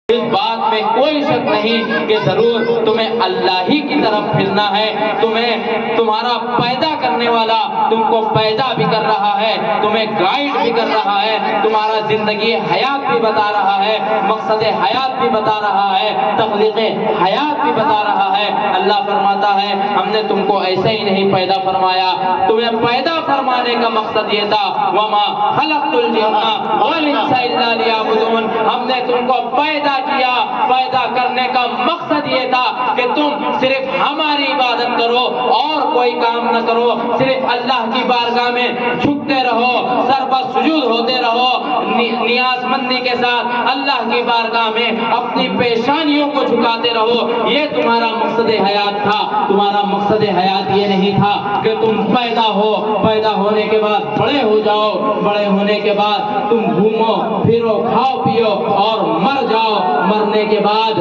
اس بات میں کوئی شک نہیں کہ ضرور تمہیں اللہ ہی کی طرف پھرنا ہے، تمہیں تمہارا پیدا کرنے والا تم کو پیدا بھی کر رہا ہے، تمہیں گائیڈ بھی کر رہا ہے، تمہارا زندگی حیات بھی بتا رہا ہے، مقصد حیات بھی بتا رہا ہے، تخلیق حیات بھی بتا رہا ہے۔ اللہ فرماتا ہے ہم نے تم کو ایسے ہی نہیں پیدا فرمایا، تمہیں پیدا فرمانے کا مقصد یہ تھا وما خلقت الجن والانس الا لیعبدون، ہم نے تم کو پیدا کیا، پیدا کرنے کا مقصد یہ تھا کہ تم صرف ہماری عبادت کرو اور کوئی کام نہ کرو، صرف اللہ کی بارگاہ میں جھکتے رہو، سر پر سجود ہوتے رہو، نیاز مندی کے ساتھ اللہ کی بارگاہ میں اپنی پیشانیوں کو جھکاتے رہو، یہ تمہارا مقصد حیات تھا۔ تمہارا مقصد حیات یہ نہیں تھا کہ تم پیدا ہو، پیدا ہونے کے بعد بڑے ہو جاؤ، بڑے ہونے کے بعد تم گھومو پھرو کھاؤ پیو اور مر جاؤ، مرنے کے بعد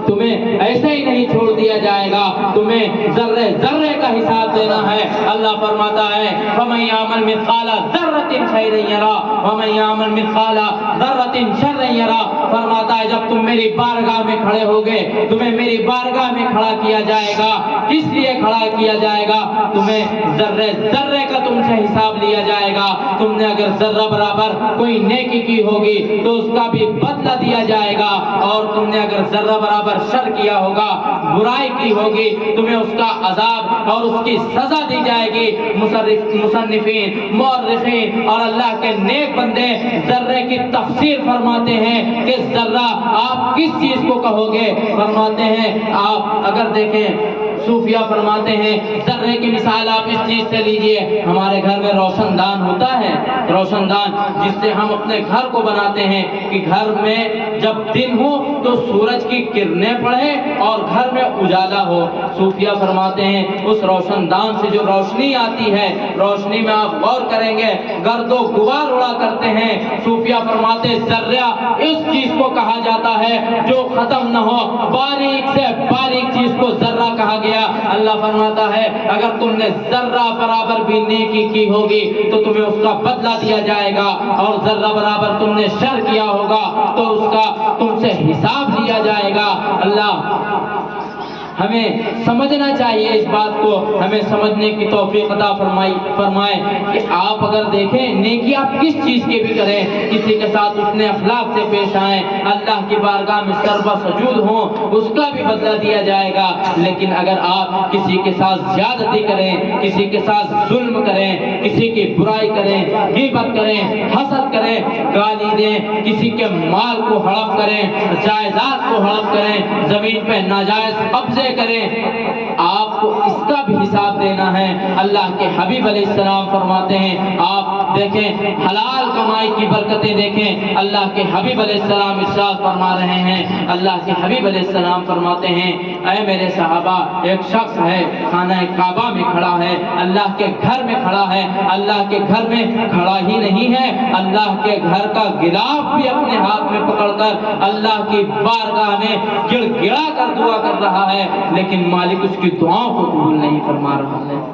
تمہیں ایسے ہی نہیں چھوڑ دیا جائے گا، تمہیں ذرے ذرے کا حساب دینا ہے۔ اللہ فرماتا ہے فَمَن يَعْمَلْ مِثْقَالَ ذَرَّةٍ خَيْرًا يَرَهُ وَمَن يَعْمَلْ مِثْقَالَ ذَرَّةٍ شَرًّا يَرَهُ، فرماتا ہے جب تم میری بارگاہ میں کھڑے ہوگے، تمہیں میری بارگاہ میں کھڑا کیا جائے گا، کس لیے کھڑا کیا جائے گا؟ تمہیں ذرے ذرے کا تم سے حساب لیا جائے گا۔ تم نے اگر ذرہ برابر کوئی نیکی کی ہوگی تو اس کا بھی بدلہ دیا جائے گا، اور تم نے اگر ذرہ برابر شر کیا ہوگا، برائی کی ہوگی، تمہیں اس کا عذاب اور اس کی سزا دی جائے گی۔ مصنفین، مورخین اور اللہ کے نیک بندے ذرے کی تفسیر فرماتے ہیں کہ ذرہ آپ کس چیز کو کہو گے؟ فرماتے ہیں آپ اگر دیکھیں صوفیہ فرماتے ہیں ذرے کی مثال آپ اس چیز سے لیجئے، ہمارے گھر میں روشن دان ہوتا ہے، روشن دان جس سے ہم اپنے گھر کو بناتے ہیں کہ گھر میں جب دن ہو تو سورج کی کرنیں پڑے اور گھر میں اجالا ہو۔ صوفیہ فرماتے ہیں اس روشن دان سے جو روشنی آتی ہے، روشنی میں آپ غور کریں گے گرد و غبار اڑا کرتے ہیں۔ صوفیہ فرماتے ہیں ذرہ اس چیز کو کہا جاتا ہے جو ختم نہ ہو، باریک سے باریک چیز کو ذرہ کہا گیا۔ اللہ فرماتا ہے اگر تم نے ذرہ برابر بھی نیکی کی ہوگی تو تمہیں اس کا بدلہ دیا جائے گا، اور ذرہ برابر تم نے شر کیا ہوگا تو اس کا تم سے حساب لیا جائے گا۔ اللہ ہمیں سمجھنا چاہیے اس بات کو، ہمیں سمجھنے کی توفیق عطا فرمائے کہ آپ اگر دیکھیں نیکی آپ کس چیز کے بھی کریں، کسی کے ساتھ اس نے اخلاق سے پیش آئیں، اللہ کی بارگاہ میں سر سجود ہوں، اس کا بھی بدلہ دیا جائے گا۔ لیکن اگر آپ کسی کے ساتھ زیادتی کریں، کسی کے ساتھ ظلم کریں، کسی کی برائی کریں، غیبت کریں، حسد کریں، گالی دیں، کسی کے مال کو ہڑپ کریں، جائیداد کو ہڑپ کریں، زمین پہ ناجائز قبضے کریں، آپ کو اس کا بھی حساب دینا ہے۔ اللہ کے حبیب علیہ السلام فرماتے ہیں آپ دیکھیں حلال کمائی کی برکتیں دیکھیں، اللہ کے حبیب علیہ السلام ارشاد فرما رہے ہیں، اللہ کے حبیب علیہ السلام فرماتے ہیں اے میرے صحابہ، ایک شخص ہے خانہ کعبہ میں کھڑا ہے، اللہ کے گھر میں کھڑا ہے، اللہ کے گھر میں کھڑا ہی نہیں ہے، اللہ کے گھر کا غلاف بھی اپنے ہاتھ میں پکڑ کر اللہ کی بارگاہ میں گڑ گڑا کر دعا کر رہا ہے، لیکن مالک اس کی دعاؤں کو قبول نہیں فرما رہا ہے۔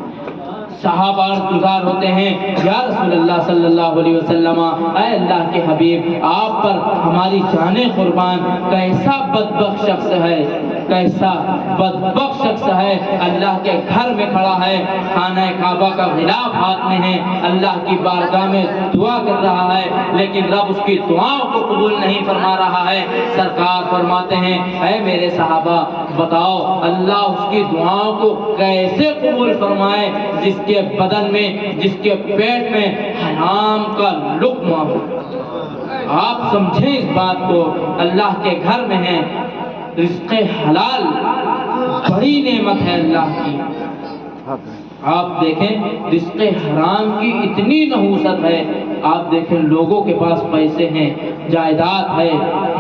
صحابہ گزار ہوتے ہیں یا رسول اللہ صلی اللہ علیہ وسلم، اے اللہ کے حبیب آپ پر ہماری جانیں قربان، کیسا بدبخت شخص ہے، کیسا بدبخت شخص ہے، اللہ کے گھر میں کھڑا ہے، خانہ کعبہ کا غلاف ہاتھ میں ہے، اللہ کی بارگاہ میں دعا کر رہا ہے، لیکن رب اس کی دعاؤں کو قبول نہیں فرما رہا ہے۔ سرکار فرماتے ہیں اے میرے صحابہ بتاؤ اللہ اس کی دعاؤں کو کیسے قبول فرمائے جس کے بدن میں، جس کے پیٹ میں حرام کا لقمہ ہو۔ آپ سمجھیں اس بات کو، اللہ کے گھر میں ہے، رزق حلال بڑی نعمت ہے اللہ کی۔ آپ دیکھیں رزق حرام کی اتنی نحوست ہے، آپ دیکھیں لوگوں کے پاس پیسے ہیں، جائیداد ہے،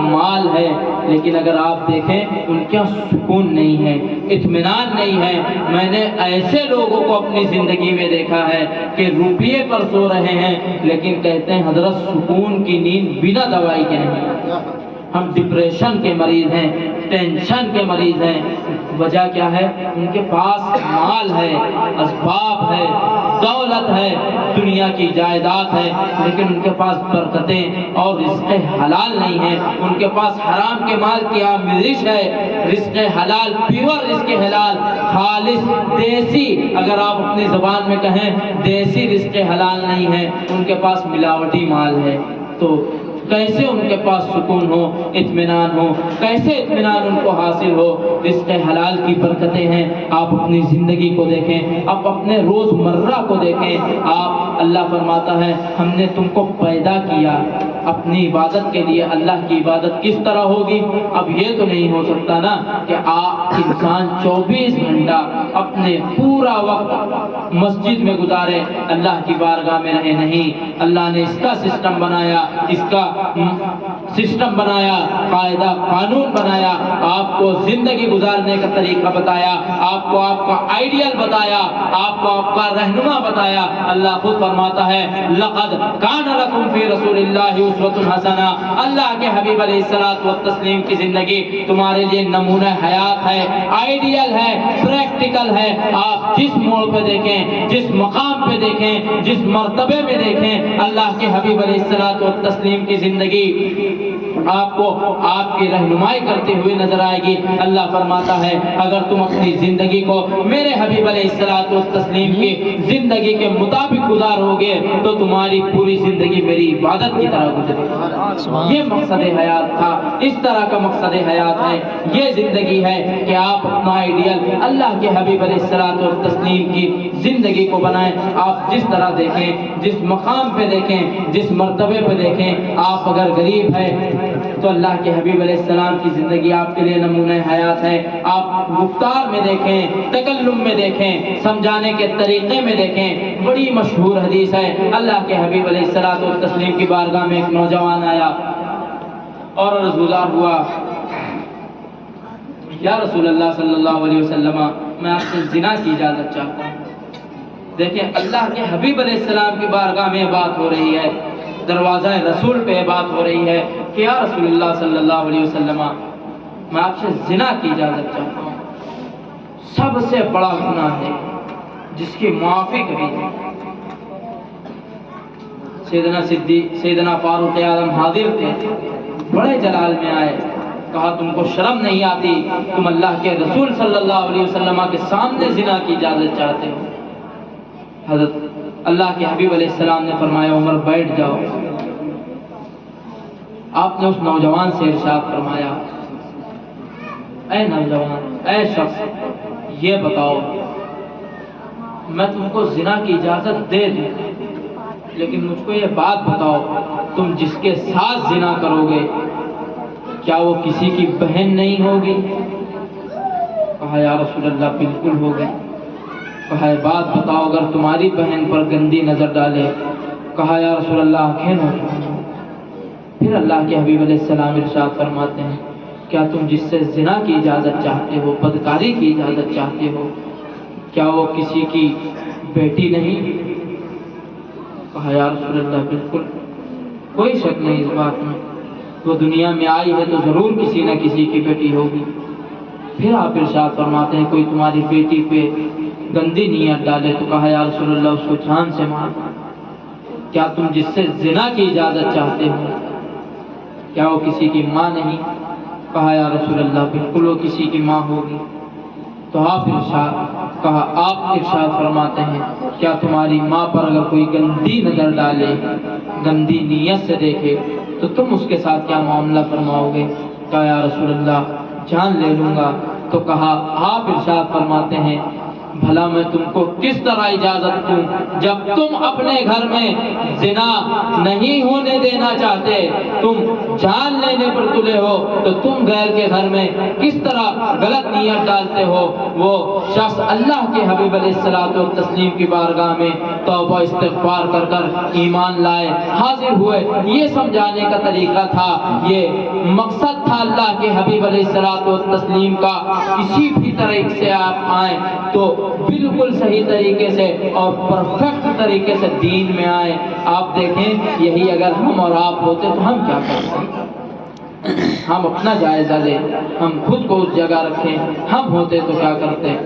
مال ہے، لیکن اگر آپ دیکھیں ان کا سکون نہیں ہے، اطمینان نہیں ہے۔ میں نے ایسے لوگوں کو اپنی زندگی میں دیکھا ہے کہ روپیے پر سو رہے ہیں لیکن کہتے ہیں حضرت سکون کی نیند بنا دوائی کے نہیں۔ ہم ڈپریشن کے مریض ہیں، ٹینشن کے مریض ہیں۔ وجہ کیا ہے؟ ان کے پاس مال ہے، اسباب ہے، دولت ہے، دنیا کی جائیداد ہے، لیکن ان کے پاس برکتیں اور رزق حلال نہیں ہے۔ ان کے پاس حرام کے مال کی آمیزش ہے، رزق حلال، پیور رزق حلال، خالص دیسی، اگر آپ اپنی زبان میں کہیں دیسی رزق حلال نہیں ہے، ان کے پاس ملاوٹی مال ہے۔ تو کیسے ان کے پاس سکون ہو، اطمینان ہو، کیسے اطمینان ان کو حاصل ہو؟ رزق حلال کی برکتیں ہیں۔ آپ اپنی زندگی کو دیکھیں، آپ اپنے روز مرہ کو دیکھیں۔ آپ اللہ فرماتا ہے ہم نے تم کو پیدا کیا اپنی عبادت کے لیے۔ اللہ کی عبادت کس طرح ہوگی؟ اب یہ تو نہیں ہو سکتا نا کہ آپ انسان 24 گھنٹہ اپنے پورا وقت مسجد میں گزارے، اللہ کی بارگاہ میں رہے۔ نہیں، اللہ نے اس کا سسٹم بنایا، اس کا سسٹم بنایا، قاعدہ قانون بنایا، آپ کو زندگی گزارنے کا طریقہ بتایا، آپ کو آپ کا آئیڈیل بتایا، آپ کو آپ کا رہنما بتایا۔ اللہ خود فرماتا ہے لقد کان لکم فی رسول اللہ اسوۃ حسنہ، اللہ کے حبیب علیہ الصلوۃ والتسلیم کی زندگی تمہارے لیے نمونہ حیات ہے، آئیڈیل ہے، پریکٹیکل ہے۔ آپ جس موڑ پہ دیکھیں، جس مقام پہ دیکھیں، جس مرتبے میں دیکھیں، اللہ کے حبیب علیہ الصلوۃ والتسلیم کی زندگی آپ کو آپ کی رہنمائی کرتے ہوئے نظر آئے گی۔ اللہ فرماتا ہے اگر تم اپنی زندگی کو میرے حبیب علیہ الصلوۃ والتسلیم کی زندگی کے مطابق گزارو گے تو تمہاری پوری زندگی میری عبادت کی طرح گزرے گی۔ یہ مقصد حیات تھا، اس طرح کا مقصد حیات ہے، یہ زندگی ہے کہ آپ اپنا آئیڈیل اللہ کے حبیب علیہ الصلوۃ والتسلیم کی زندگی کو بنائیں۔ آپ جس طرح دیکھیں، جس مقام پہ دیکھیں، جس مرتبے پہ دیکھیں، آپ اگر غریب ہے تو اللہ کے حبیب علیہ السلام کی زندگی آپ کے لیے نمونہ حیات ہے۔ آپ گفتار میں دیکھیں، تکلم میں دیکھیں، سمجھانے کے طریقے میں دیکھیں۔ بڑی مشہور حدیث ہے، اللہ کے حبیب علیہ الصلوۃ والتسلیم کی بارگاہ میں ایک نوجوان آیا اور عرض گزار ہوا یا رسول اللہ صلی اللہ علیہ وسلم، میں آپ سے زنا کی اجازت چاہتا ہوں۔ دیکھیں اللہ کے حبیب علیہ السلام کی بارگاہ میں بات ہو رہی ہے، دروازہ رسول پہ بات ہو رہی ہے کہ یا رسول اللہ صلی اللہ علیہ وسلم، میں آپ سے زنا کی اجازت چاہتا ہوں۔ سب سے بڑا گناہ ہے جس کی معافی کبھی نہیں۔ سیدنا فاروق اعظم حاضر تھے، بڑے جلال میں آئے، کہا تم کو شرم نہیں آتی؟ تم اللہ کے رسول صلی اللہ علیہ وسلم کے سامنے زنا کی اجازت چاہتے ہو؟ حضرت اللہ کے حبیب علیہ السلام نے فرمایا عمر بیٹھ جاؤ۔ آپ نے اس نوجوان سے ارشاد فرمایا اے نوجوان، اے شخص، یہ بتاؤ میں تم کو زنا کی اجازت دے دوں، لیکن مجھ کو یہ بات بتاؤ تم جس کے ساتھ زنا کرو گے کیا وہ کسی کی بہن نہیں ہوگی؟ کہا یا رسول اللہ بالکل ہوگی۔ کہا یہ بات بتاؤ اگر تمہاری بہن پر گندی نظر ڈالے؟ کہا یا رسول اللہ آنکھیں نوچ لوں۔ پھر اللہ کے حبیب علیہ السلام ارشاد فرماتے ہیں کیا تم جس سے زنا کی اجازت چاہتے ہو، بدکاری کی اجازت چاہتے ہو، کیا وہ کسی کی بیٹی نہیں؟ کہا یا رسول اللہ بالکل، کوئی شک نہیں اس بات میں، وہ دنیا میں آئی ہے تو ضرور کسی نہ کسی کی بیٹی ہوگی۔ پھر آپ ارشاد فرماتے ہیں کوئی تمہاری بیٹی پہ گندی نیت ڈالے تو کہا یا رسول اللہ اس کو جان سے مار۔ کیا تم جس سے زنا کی اجازت چاہتے ہو کیا وہ کسی کی ماں نہیں؟ کہا یا رسول اللہ بالکل وہ کسی کی ماں ہوگی۔ تو آپ ارشاد فرماتے ہیں کیا تمہاری ماں پر اگر کوئی گندی نظر ڈالے، گندی نیت سے دیکھے تو تم اس کے ساتھ کیا معاملہ فرماؤ گے؟ کہا یا رسول اللہ جان لے لوں گا۔ تو کہا آپ ارشاد فرماتے ہیں بھلا میں تم کو کس طرح اجازت دوں جب تم اپنے گھر میں زنا نہیں ہونے دینا چاہتے، تم جان لینے پر تلے ہو تو تم غیر کے گھر میں کس طرح غلط نیت ڈالتے ہو؟ وہ شخص اللہ کے حبیب علیہ الصلوۃ والتسلیم کی بارگاہ میں توبہ استغفار کر کر ایمان لائے، حاضر ہوئے۔ یہ سمجھانے کا طریقہ تھا، یہ مقصد تھا اللہ کے حبیب علیہ الصلوۃ والتسلیم کا، کسی بھی طریقے سے آپ آئیں تو بالکل صحیح طریقے سے اور پرفیکٹ طریقے سے دین میں آئیں۔ آپ دیکھیں یہی اگر ہم اور آپ ہوتے تو ہم کیا کرتے؟ ہم اپنا جائزہ لیں، ہم خود کو اس جگہ رکھیں۔ ہم ہوتے تو کیا کرتے؟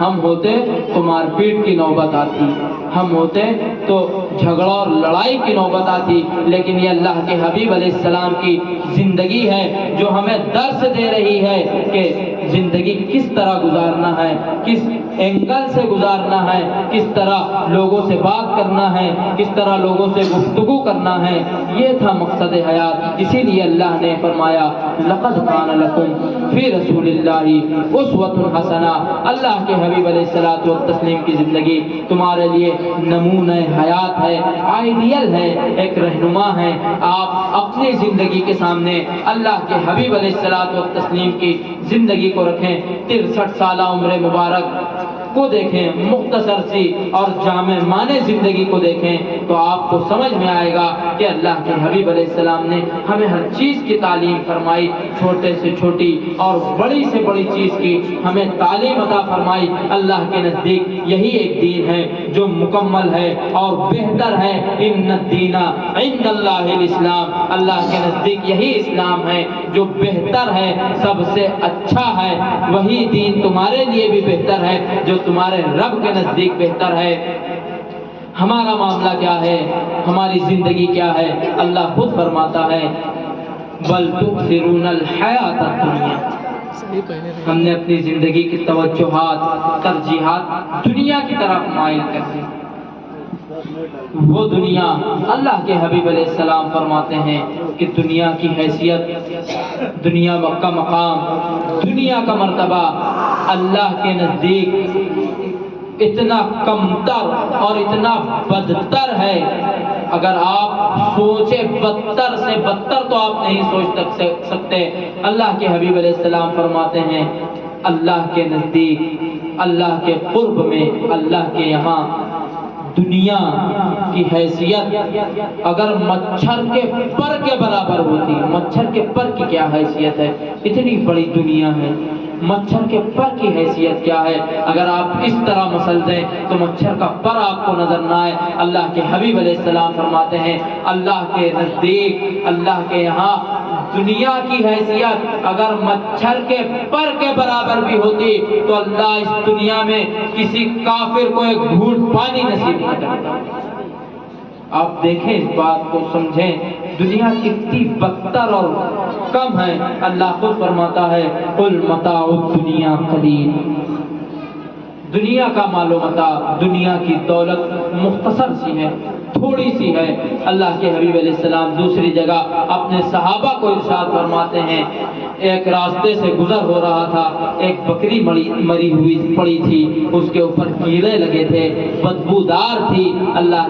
ہم ہوتے تو مار پیٹ کی نوبت آتی، ہم ہوتے تو جھگڑا اور لڑائی کی نوبت آتی، لیکن یہ اللہ کے حبیب علیہ السلام کی زندگی ہے جو ہمیں درس دے رہی ہے کہ زندگی کس طرح گزارنا ہے، کس اینگل سے گزارنا ہے، کس طرح لوگوں سے بات کرنا ہے، کس طرح لوگوں سے گفتگو کرنا ہے۔ یہ تھا مقصد حیات۔ اسی لیے اللہ نے فرمایا لقد کان لکم فی رسول اللہ اسوۃ حسنہ، اللہ کے حبیب علیہ الصلوۃ والتسلیم کی زندگی تمہارے لیے نمونہ حیات ہے، آئیڈیل ہے، ایک رہنما ہے۔ آپ اپنی زندگی کے سامنے اللہ کے حبیب علیہ الصلوۃ والتسلیم کی زندگی کو رکھیں، 63 سالہ عمر مبارک کو دیکھیں، مختصر سی اور جامع معنی زندگی کو دیکھیں تو آپ کو سمجھ میں آئے گا کہ اللہ کے حبیب علیہ السلام نے ہمیں ہر چیز کی تعلیم فرمائی، چھوٹے سے چھوٹی اور بڑی سے بڑی چیز کی ہمیں تعلیم عطا فرمائی۔ اللہ کے نزدیک یہی ایک دین ہے جو مکمل ہے اور بہتر ہے۔ ان الدین عند اللہ الاسلام، اللہ کے نزدیک یہی اسلام ہے جو بہتر ہے، سب سے اچھا ہے۔ وہی دین تمہارے لیے بھی بہتر ہے جو تمہارے رب کے نزدیک بہتر ہے۔ ہمارا معاملہ کیا ہے؟ ہماری زندگی کیا ہے؟ اللہ خود فرماتا ہے بل تؤثرون الحیات الدنیا، ہم نے اپنی زندگی کی توجہات، ترجیحات دنیا کی طرف مائل کر دی۔ وہ دنیا، اللہ کے حبیب علیہ السلام فرماتے ہیں کہ دنیا کی حیثیت، دنیا کا مقام، دنیا کا مرتبہ اللہ کے نزدیک اتنا کمتر اور اتنا بدتر ہے، اگر آپ سوچے بدتر سے بدتر تو آپ نہیں سوچ سکتے۔ اللہ کے حبیب علیہ السلام فرماتے ہیں اللہ کے نزدیک، اللہ کے قرب میں، اللہ کے یہاں دنیا کی حیثیت اگر مچھر کے پر کے برابر ہوتی، مچھر کے پر کی کیا حیثیت ہے؟ اتنی بڑی دنیا ہے، مچھر کے پر کی حیثیت کیا ہے؟ اگر آپ اس طرح مسل دیں تو مچھر کا پر آپ کو نظر نہ آئے۔ اللہ کے حبیب علیہ السلام فرماتے ہیں اللہ کے نزدیک، اللہ کے یہاں دنیا کی حیثیت اگر مچھر کے پر کے برابر بھی ہوتی تو اللہ اس دنیا میں کسی کافر کو ایک گھونٹ پانی نصیب نہ کرتا۔ آپ دیکھیں، اس بات کو سمجھیں، دنیا کتنی بدتر اور کم ہے۔ اللہ خود فرماتا ہے قل متاع الدنیا قلیل، دنیا کا مال و متاع، دنیا کی دولت مختصر سی ہے، تھوڑی سی ہے۔ اللہ کے حبیب علیہ السلام دوسری جگہ اپنے صحابہ کو ارشاد فرماتے ہیں ایک راستے سے گزر ہو رہا تھا، ایک بکری مری ہوئی پڑی تھی، اس کے اوپر کیڑے لگے تھے، بدبودار تھی۔ اللہ